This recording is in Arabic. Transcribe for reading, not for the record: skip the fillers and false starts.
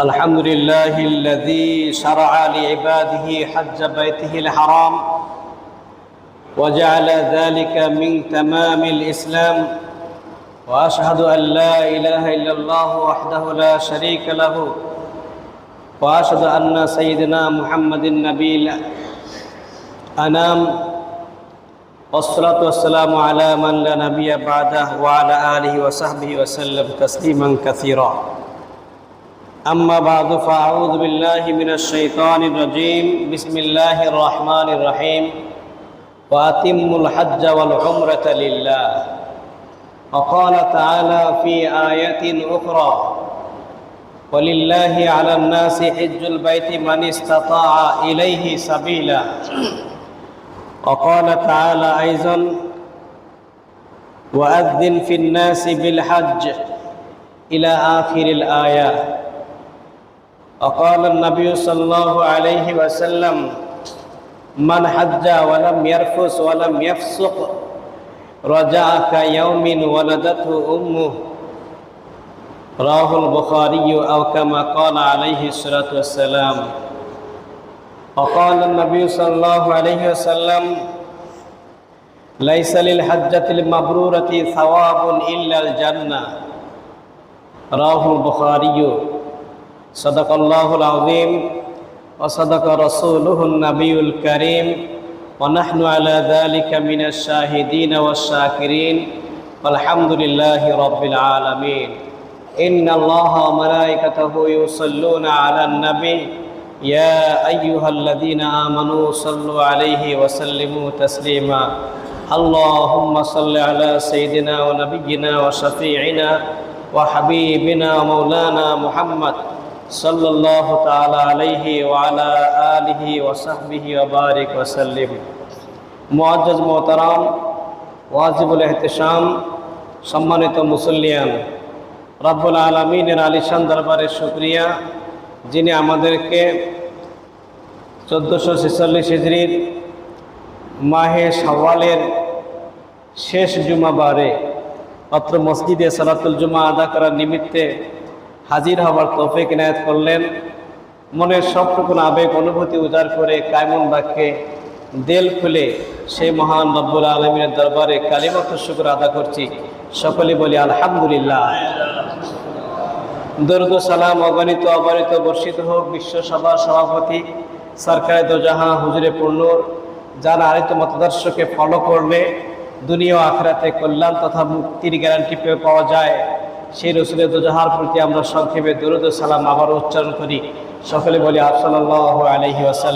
الحمد لله الذي شرع لعباده حج بيته الحرام وجعل ذلك من تمام الإسلام، وأشهد أن لا إله إلا الله وحده لا شريك له، وأشهد أن سيدنا محمد النبي الأنام، والصلاة والسلام على من لا نبي بعده وعلى آله وصحبه وسلم تسليما كثيرا. أما بعد، فأعوذ بالله من الشيطان الرجيم. بسم الله الرحمن الرحيم. وأتموا الحج والعمرة لله. وقال تعالى في آية أخرى: ولله على الناس حج البيت من استطاع إليه سبيلا. وقال تعالى أيضا: وأذن في الناس بالحج إلى آخر الآية. وقال النبي صلى الله عليه وسلم: من حج ولم يرفث ولم يفسق رجع كيوم ولدته أمه. رواه البخاري أو كما قال عليه الصلاة والسلام. وقال النبي صلى الله عليه وسلم: ليس للحجة المبرورة ثواب إلا الجنة. رواه البخاري. صدق الله العظيم وصدق رسوله النبي الكريم، ونحن على ذلك من الشاهدين والشاكرين، والحمد لله رب العالمين. إن الله وملائكته يصلون على النبي يا أيها الذين آمنوا صلوا عليه وسلموا تسليما. اللهم صل على سيدنا ونبينا وشفيعنا وحبيبنا ومولانا محمد صلى الله تعالى عليه وعلى آله وصحبه وبارك وسلم। মুআজ্জাজ মুহতারাম, ওয়াজিবুল ইহতিশাম, সম্মানিত মুসল্লিয়ান, রব্বুল আলামিনের আলিশান দরবারে শুকরিয়া, যিনি আমাদেরকে 1446 হিজরির মাহে শাওয়ালের শেষ জুমাবারে অত্র মসজিদে সালাতুল জুমা আদা করার নিমিত্তে হাজির হবার তৌফিক ইনায়াত করলেন। মনের সবটুকুন আবেগ অনুভূতি উজাড় করে কায়মন বাক্যে দিল খুলে সেই মহান রব্বুল আলামিনের দরবারে কালিমাত শুকর আদা করছি। সকলে বলি আলহামদুলিল্লাহ। দরুদ সালাম অগণিত অবারিত বর্ষিত হোক বিশ্বসভার সভাপতি সরকারে দোজাহা হুজুরে পূর্ণর, যারা আরিত মতাদর্শকে ফলো করলে দুনিয়া ও আখিরাতে কল্যাণ তথা মুক্তির গ্যারান্টি পাওয়া যায়, সেই রসুলের দোজাহার প্রতি আমরা সংক্ষেপে দরুদ সালাম আবার উচ্চারণ করি। সকলে বলি সাল্লাল্লাহু আলাইহি ওয়াসাল্লাম।